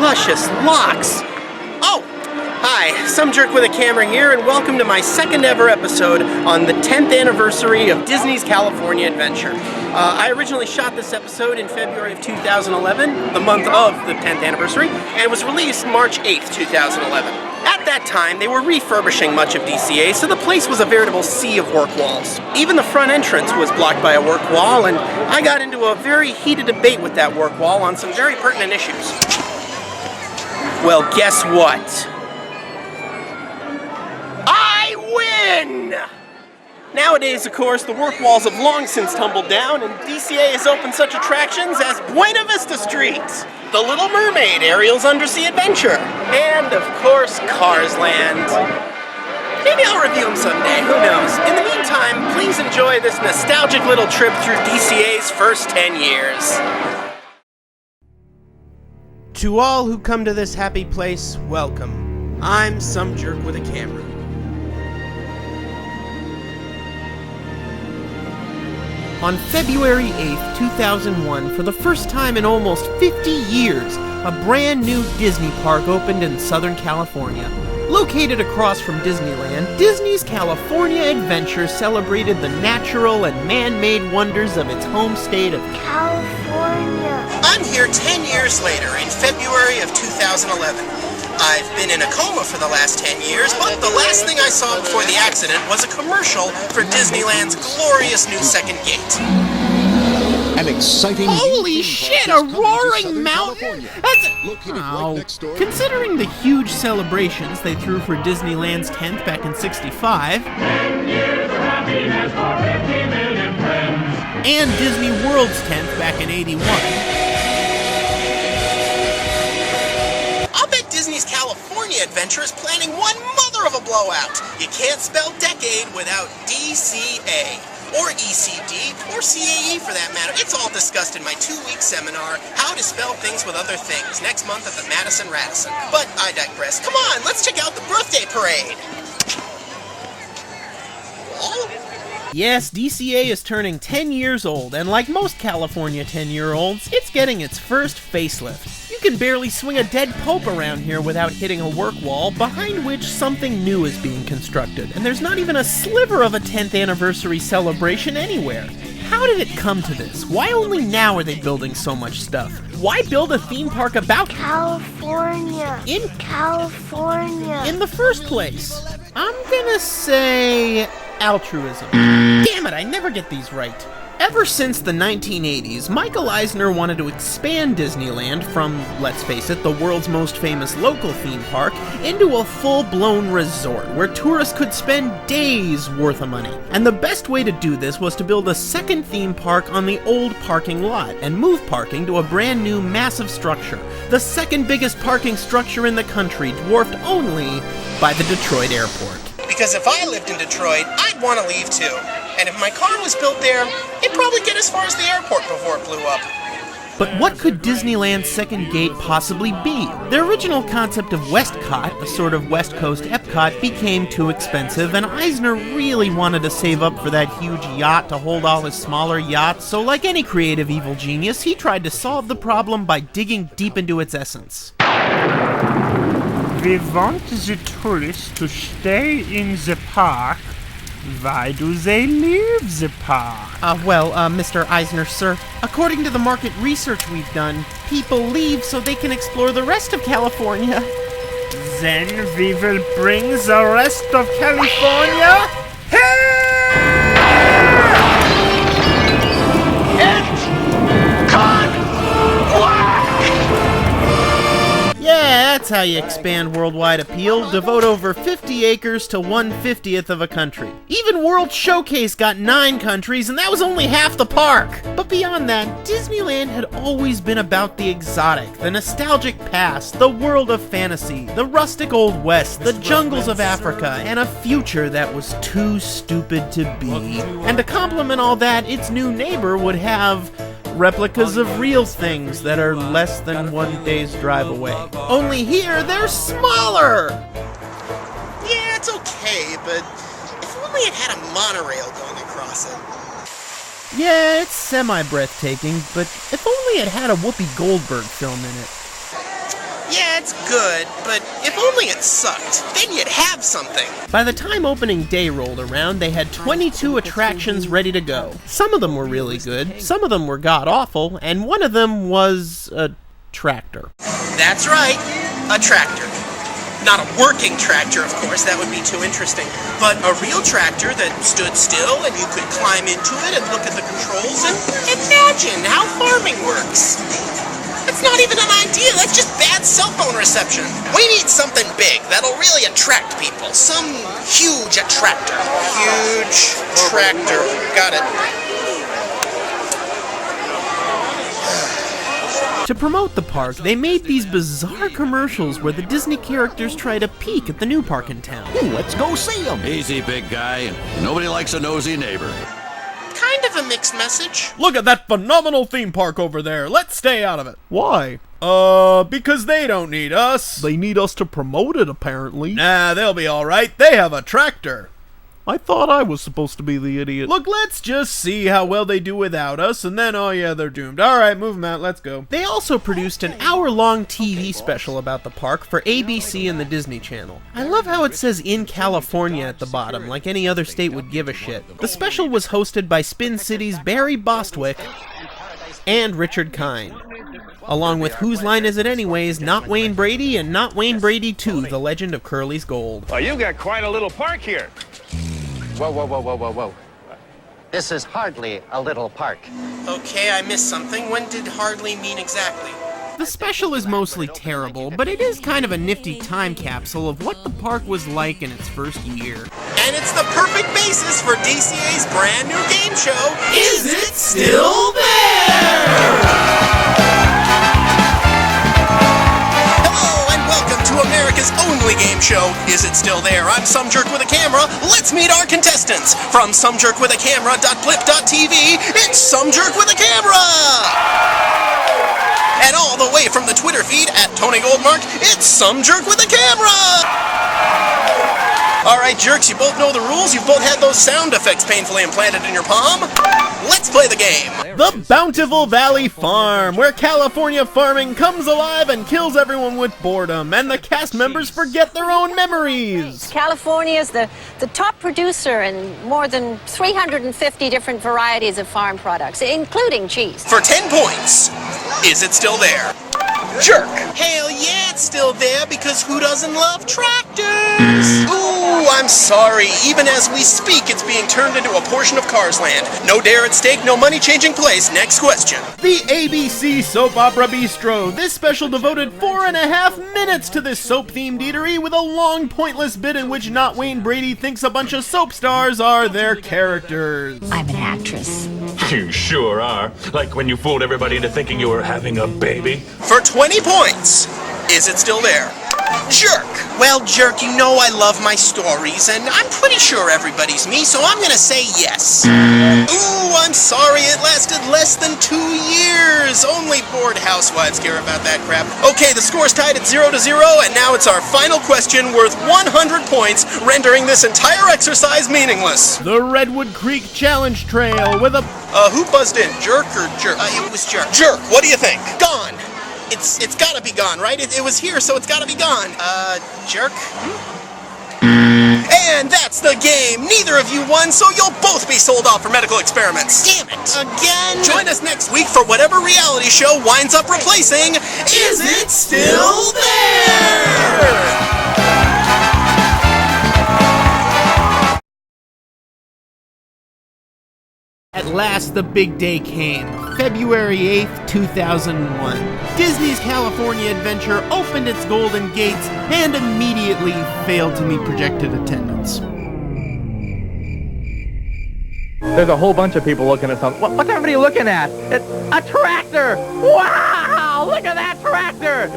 luscious locks. Oh, hi, some jerk with a camera here, and welcome to my second ever episode on the 10th anniversary of Disney's California Adventure. I originally shot this episode in February of 2011, the month of the 10th anniversary, and it was released March 8th, 2011. At that time, they were refurbishing much of DCA, so the place was a veritable sea of work walls. Even the front entrance was blocked by a work wall, and I got into a very heated debate with that work wall on some very pertinent issues. Well, guess what? I win! Nowadays, of course, the work walls have long since tumbled down, and DCA has opened such attractions as Buena Vista Street, The Little Mermaid, Ariel's Undersea Adventure, and, of course, Cars Land. Maybe I'll review them someday, who knows. In the meantime, please enjoy this nostalgic little trip through DCA's first 10 years. To all who come to this happy place, welcome. I'm some jerk with a camera. On February 8th, 2001, for the first time in almost 50 years, a brand new Disney park opened in Southern California. Located across from Disneyland, Disney's California Adventure celebrated the natural and man-made wonders of its home state of California. I'm here 10 years later, in February of 2011. I've been in a coma for the last 10 years, but the last thing I saw before the accident was a commercial for Disneyland's glorious new second gate. An exciting... Holy shit, a roaring mountain? Considering the huge celebrations they threw for Disneyland's 10th back in '65, 10 years of happiness for 50 million friends, and Disney World's 10th back in '81, Disney's California Adventure is planning one mother of a blowout. You can't spell decade without DCA, or ECD, or CAE for that matter. It's all discussed in my 2-week seminar, How to Spell Things with Other Things, next month at the Madison Radisson. But I digress. Come on, let's check out the birthday parade. Yes, DCA is turning 10 years old, and like most California 10-year-olds, it's getting its first facelift. You can barely swing a dead pope around here without hitting a work wall, behind which something new is being constructed, and there's not even a sliver of a 10th anniversary celebration anywhere. How did it come to this? Why only now are they building so much stuff? Why build a theme park about California? In California. In the first place? I'm gonna say altruism. Damn it, I never get these right. Ever since the 1980s, Michael Eisner wanted to expand Disneyland from, let's face it, the world's most famous local theme park, into a full-blown resort where tourists could spend days worth of money. And the best way to do this was to build a second theme park on the old parking lot and move parking to a brand new massive structure, the second biggest parking structure in the country, dwarfed only by the Detroit airport. Because if I lived in Detroit, I'd want to leave too. And if my car was built there, it'd probably get as far as the airport before it blew up. But what could Disneyland's second gate possibly be? The original concept of Westcott, a sort of West Coast Epcot, became too expensive, and Eisner really wanted to save up for that huge yacht to hold all his smaller yachts, so like any creative evil genius, he tried to solve the problem by digging deep into its essence. We want the tourists to stay in the park. Why do they leave the park? Mr. Eisner, sir, according to the market research we've done, people leave so they can explore the rest of California. Then we will bring the rest of California here! Yeah, that's how you expand worldwide appeal. Devote over 50 acres to 1/50th of a country. Even World Showcase got 9 countries, and that was only half the park. But beyond that, Disneyland had always been about the exotic, the nostalgic past, the world of fantasy, the rustic old west, the jungles of Africa, and a future that was too stupid to be. And to complement all that, its new neighbor would have replicas of real things that are less than 1 day's drive away. Only here, they're smaller! Yeah, it's okay, but if only it had a monorail going across it. Yeah, it's semi-breathtaking, but if only it had a Whoopi Goldberg film in it. That's good, but if only it sucked, then you'd have something. By the time opening day rolled around, they had 22 attractions ready to go. Some of them were really good, some of them were god-awful, and one of them was a tractor. That's right, a tractor. Not a working tractor, of course, that would be too interesting, but a real tractor that stood still and you could climb into it and look at the controls and imagine how farming works. That's not even an idea, that's just bad cell phone reception. We need something big that'll really attract people. Some huge attractor. Huge tractor. Got it. To promote the park, they made these bizarre commercials where the Disney characters try to peek at the new park in town. Let's go see them. Easy, big guy. Nobody likes a nosy neighbor. Kind of a mixed message. Look at that phenomenal theme park over there. Let's stay out of it. Why? Because they don't need us. They need us to promote it, apparently. Nah, they'll be alright. They have a tractor. I thought I was supposed to be the idiot. Look, let's just see how well they do without us, and then, oh yeah, they're doomed. Alright, move them out, let's go. They also produced an hour-long TV special about the park for ABC and the Disney Channel. I love how it says in California at the bottom, like any other state would give a shit. The special was hosted by Spin City's Barry Bostwick and Richard Kind, along with Whose Line Is It Anyways, Not Wayne Brady, and Not Wayne Brady 2, The Legend of Curly's Gold. Well, you got quite a little park here. Whoa, whoa, whoa, whoa, whoa, whoa. This is hardly a little park. Okay, I missed something. When did hardly mean exactly? The special is mostly terrible, but it is kind of a nifty time capsule of what the park was like in its first year. And it's the perfect basis for DCA's brand new game show, Is It Still There? America's only game show, Is It Still There? I'm some jerk with a camera. Let's meet our contestants. From somejerkwithacamera.blip.tv, it's Some Jerk with a Camera! And all the way from the Twitter feed at Tony Goldmark, it's Some Jerk with a Camera! Alright, jerks, you both know the rules. You've both had those sound effects painfully implanted in your palm. Let's play the game. The Bountiful Valley Farm, where California farming comes alive and kills everyone with boredom, and the cast members forget their own memories. California is the top producer in more than 350 different varieties of farm products, including cheese. For 10 points, Is It Still There? Jerk. Hell yeah, it's still there, because who doesn't love tractors? Ooh, I'm sorry. Even as we speak, it's being turned into a portion of Cars Land. No dare at stake, no money changing place. Next question. The ABC Soap Opera Bistro. This special devoted 4.5 minutes to this soap-themed eatery with a long, pointless bit in which Not Wayne Brady thinks a bunch of soap stars are their characters. I'm an actress. You sure are. Like when you fooled everybody into thinking you were having a baby. For 20 points, Is It Still There? Jerk. Well, jerk, you know I love my stories, and I'm pretty sure everybody's me, so I'm gonna say yes. Ooh, I'm sorry, it lasted less than 2 years. Only bored housewives care about that crap. Okay, the score's tied at 0-0, and now it's our final question worth 100 points, rendering this entire exercise meaningless. The Redwood Creek Challenge Trail with a... Who buzzed in? Jerk or jerk? It was jerk. Jerk, what do you think? Gone. It's gotta be gone, right? It was here, so it's gotta be gone. Jerk? And that's the game! Neither of you won, so you'll both be sold off for medical experiments. Damn it! Again? Join us next week for whatever reality show winds up replacing Is It Still There? At last, the big day came. February 8th, 2001. Disney's California Adventure opened its golden gates and immediately failed to meet projected attendance. There's a whole bunch of people looking at something. What's everybody looking at? It's a tractor! Wow! Look at that tractor!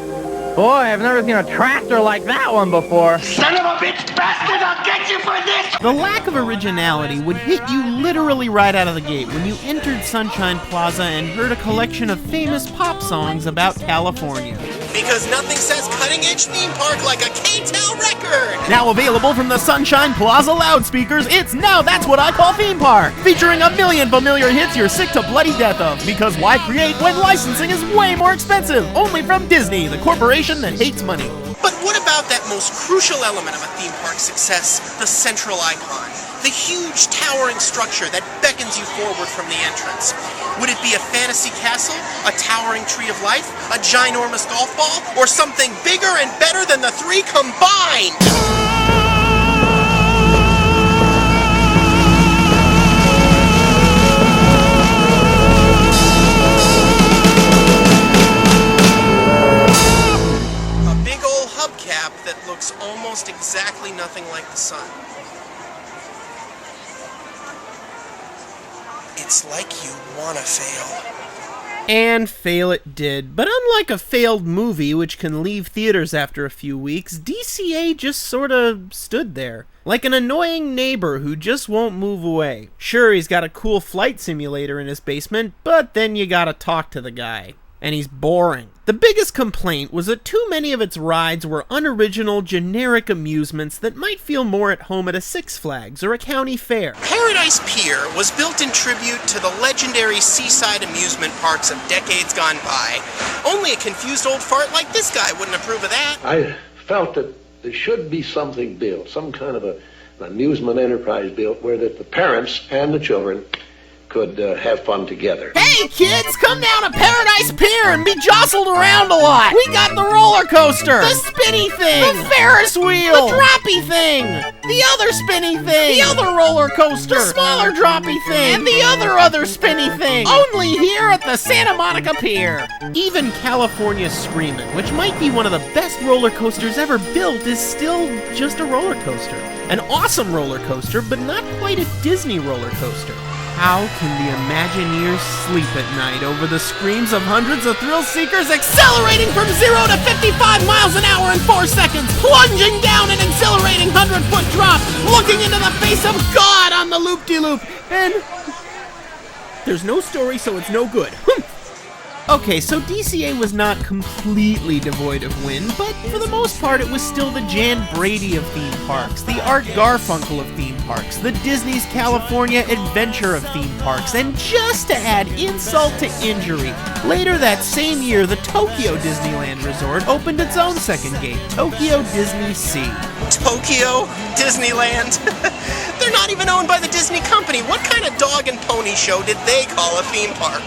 Boy, I've never seen a tractor like that one before. Son of a bitch bastard, I'll get you for this! The lack of originality would hit you literally right out of the gate when you entered Sunshine Plaza and heard a collection of famous pop songs about California. Because nothing says cutting-edge theme park like a K-Tel record! Now available from the Sunshine Plaza loudspeakers, it's Now That's What I Call Theme Park! Featuring a million familiar hits you're sick to bloody death of, because why create when licensing is way more expensive? Only from Disney, the corporation that hates money. But what about that most crucial element of a theme park success, the central icon? The huge towering structure that beckons you forward from the entrance. Would it be a fantasy castle, a towering tree of life, a ginormous golf ball, or something bigger and better than the three combined? A big old hubcap that looks almost exactly nothing like the sun. It's like you wanna fail. And fail it did. But unlike a failed movie, which can leave theaters after a few weeks, DCA just sorta stood there. Like an annoying neighbor who just won't move away. Sure, he's got a cool flight simulator in his basement, but then you gotta talk to the guy. And he's boring. The biggest complaint was that too many of its rides were unoriginal, generic amusements that might feel more at home at a Six Flags or a county fair. Paradise Pier was built in tribute to the legendary seaside amusement parks of decades gone by. Only a confused old fart like this guy wouldn't approve of that. I felt that there should be something built, some kind of an amusement enterprise built where that the parents and the children could have fun together. Hey kids, come down to Paradise Pier and be jostled around a lot. We got the roller coaster, the spinny thing, the Ferris wheel, the droppy thing, the other spinny thing, the other roller coaster, the smaller droppy thing, and the other spinny thing. Only here at the Santa Monica Pier. Even California Screamin', which might be one of the best roller coasters ever built, is still just a roller coaster. An awesome roller coaster, but not quite a Disney roller coaster. How can the Imagineers sleep at night over the screams of hundreds of thrill seekers accelerating from 0 to 55 miles an hour in 4 seconds, plunging down an exhilarating 100-foot drop, looking into the face of God on the loop-de-loop, and there's no story, so it's no good. Okay, so DCA was not completely devoid of wind, but for the most part it was still the Jan Brady of theme parks, the Art Garfunkel of theme parks, the Disney's California Adventure of theme parks, and just to add insult to injury, later that same year the Tokyo Disneyland Resort opened its own second gate, Tokyo Disney Sea. Tokyo Disneyland? They're not even owned by the Disney company. What kind of dog and pony show did they call a theme park?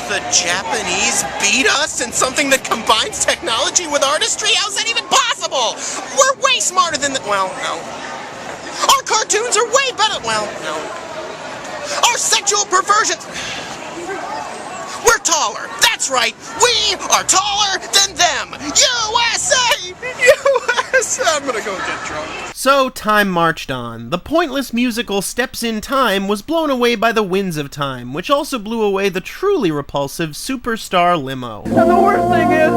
The Japanese beat us in something that combines technology with artistry? How's that even possible? We're way smarter than well, no. Our cartoons are way better. Well, no. Our sexual perversions. We're taller. That's right. We are taller than them. USA! USA! I'm gonna go get drunk. So time marched on. The pointless musical Steps in Time was blown away by the winds of time, which also blew away the truly repulsive Superstar Limo. And the worst thing is,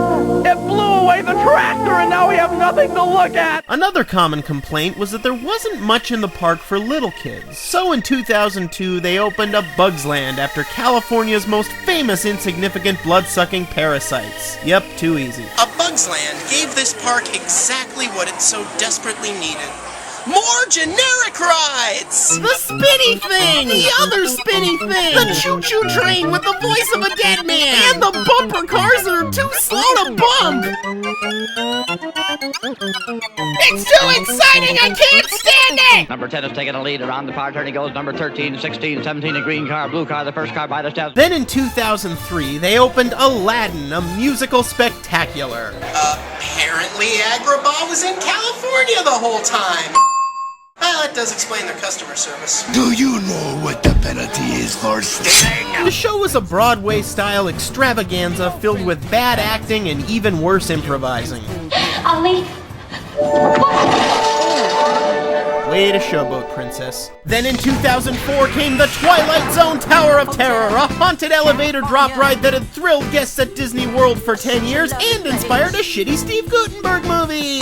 it blew away the tractor and now we have nothing to look at! Another common complaint was that there wasn't much in the park for little kids. So in 2002, they opened up Bugs Land after California's most famous insignificant blood-sucking parasites. Yep, too easy. A Bugs Land gave this park exactly what it so desperately needed. More generic rides! The spinny thing! The other spinny thing! The choo-choo train with the voice of a dead man! And the bumper cars that are too slow to bump! It's too exciting! I can't stand it! Number 10 is taking a lead around the far turn. He goes number 13, 16, 17, a green car, blue car, the first car by the steps. Then in 2003, they opened Aladdin, a musical spectacular. Apparently Agrabah was in California the whole time. Well, that does explain their customer service. Do you know what the penalty is for stealing? The show was a Broadway-style extravaganza filled with bad acting and even worse improvising. Ali. Way to showboat, princess. Then in 2004 came the Twilight Zone Tower of Terror, a haunted elevator drop ride that had thrilled guests at Disney World for 10 years and inspired a shitty Steve Guttenberg movie.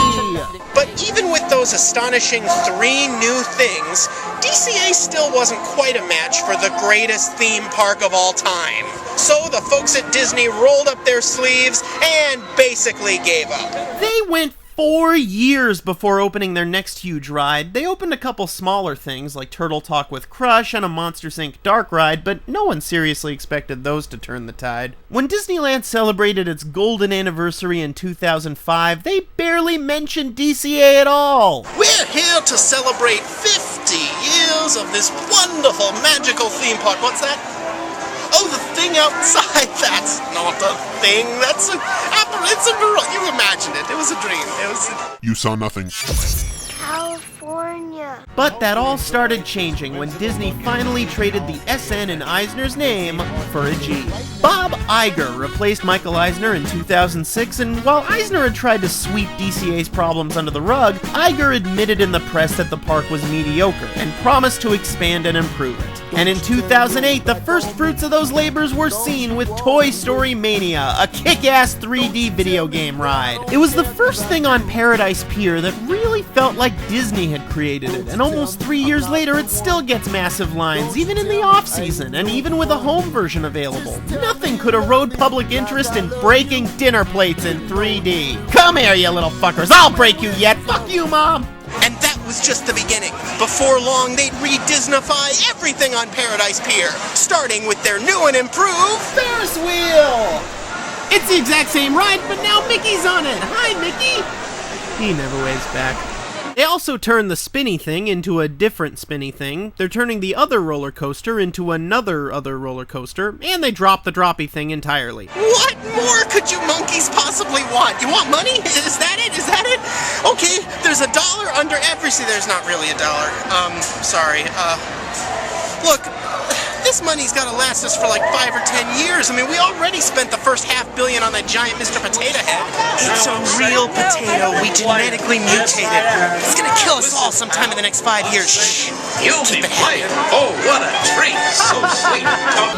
But even with those astonishing 3 new things, DCA still wasn't quite a match for the greatest theme park of all time. So the folks at Disney rolled up their sleeves and basically gave up. They went 4 years before opening their next huge ride. They opened a couple smaller things like Turtle Talk with Crush and a Monsters Inc. dark ride, but no one seriously expected those to turn the tide. When Disneyland celebrated its golden anniversary in 2005, they barely mentioned DCA at all. We're here to celebrate 50 years of this wonderful, magical theme park. What's that? Oh, the thing outside. That's not a thing. You imagined it. It was a dream. You saw nothing. California. But that all started changing when Disney finally traded the SN in Eisner's name for a G. Bob Iger replaced Michael Eisner in 2006, and while Eisner had tried to sweep DCA's problems under the rug, Iger admitted in the press that the park was mediocre and promised to expand and improve it. And in 2008, the first fruits of those labors were seen with Toy Story Mania, a kick-ass 3D video game ride. It was the first thing on Paradise Pier that really felt like Disney had created it, and almost 3 years later it still gets massive lines, even in the off-season, and even with a home version available. Nothing could erode public interest in breaking dinner plates in 3D. Come here, you little fuckers, I'll break you yet! Fuck you, Mom! And that was just the beginning. Before long, they'd re-Disneyfy everything on Paradise Pier, starting with their new and improved Ferris wheel! It's the exact same ride, but now Mickey's on it! Hi, Mickey! He never waves back. They also turned the spinny thing into a different spinny thing, they're turning the other roller coaster into another roller coaster, and they dropped the droppy thing entirely. What more could you monkeys possibly want? You want money? Is that it? Is that it? Okay, there's $1 under every... See, there's not really $1. Sorry. Look, this money's gotta last us for like 5 or 10 years. I mean, we already spent the first $500 million on that giant Mr. Potato Head. It's a real potato we genetically mutated. It's gonna kill us all sometime in the next 5 years. Shh. You'll be playing. Oh, what a treat. So sweet.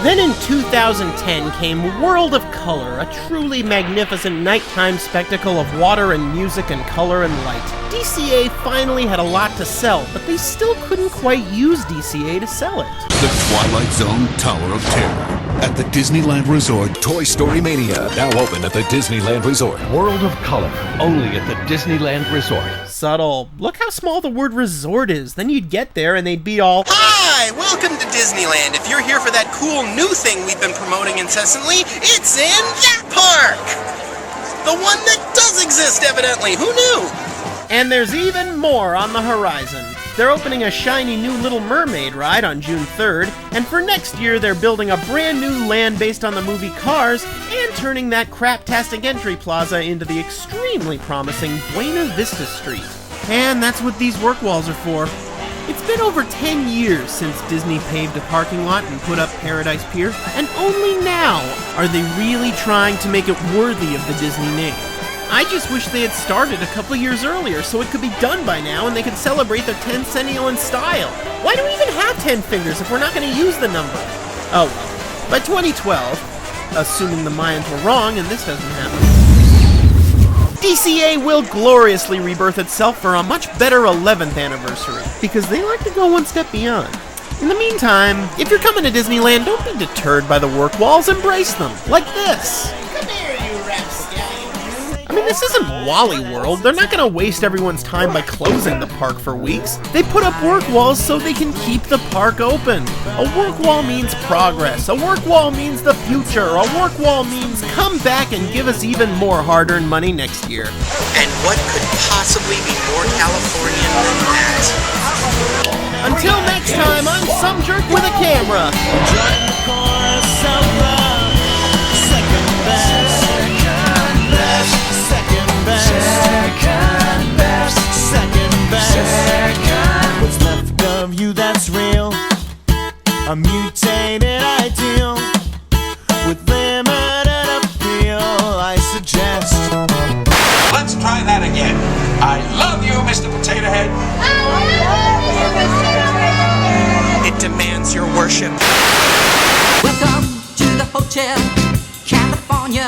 Then in 2010 came World of Color, a truly magnificent nighttime spectacle of water and music and color and light. DCA finally had a lot to sell, but they still couldn't quite use DCA to sell it. The Twilight Zone Tower of Terror at the Disneyland Resort. Toy Story Mania, now open at the Disneyland Resort. World of Color, only at the Disneyland Resort. Subtle. Look how small the word resort is. Then you'd get there and they'd be all, Hi! Welcome to Disneyland. If you're here for that cool new thing we've been promoting incessantly, it's in that park! The one that does exist, evidently. Who knew? And there's even more on the horizon. They're opening a shiny new Little Mermaid ride on June 3rd, and for next year they're building a brand new land based on the movie Cars, and turning that craptastic entry plaza into the extremely promising Buena Vista Street. And that's what these work walls are for. It's been over 10 years since Disney paved a parking lot and put up Paradise Pier, and only now are they really trying to make it worthy of the Disney name. I just wish they had started a couple years earlier so it could be done by now and they could celebrate their tencennial in style. Why do we even have 10 fingers if we're not going to use the number? Oh well. By 2012, assuming the Mayans were wrong and this doesn't happen, DCA will gloriously rebirth itself for a much better 11th anniversary, because they like to go one step beyond. In the meantime, if you're coming to Disneyland, don't be deterred by the work walls, embrace them, like this. Come here, you rapscallion. I mean, this isn't Wally World. They're not gonna waste everyone's time by closing the park for weeks. They put up work walls so they can keep the park open. A work wall means progress. A work wall means the future. A work wall means come back and give us even more hard-earned money next year. And what could possibly be more Californian than that? Until next time, I'm some jerk with a camera. What's left of you that's real? A mutated ideal with limited appeal, I suggest. Let's try that again. I love you, Mr. Potato Head. It demands your worship. Welcome to the Hotel California.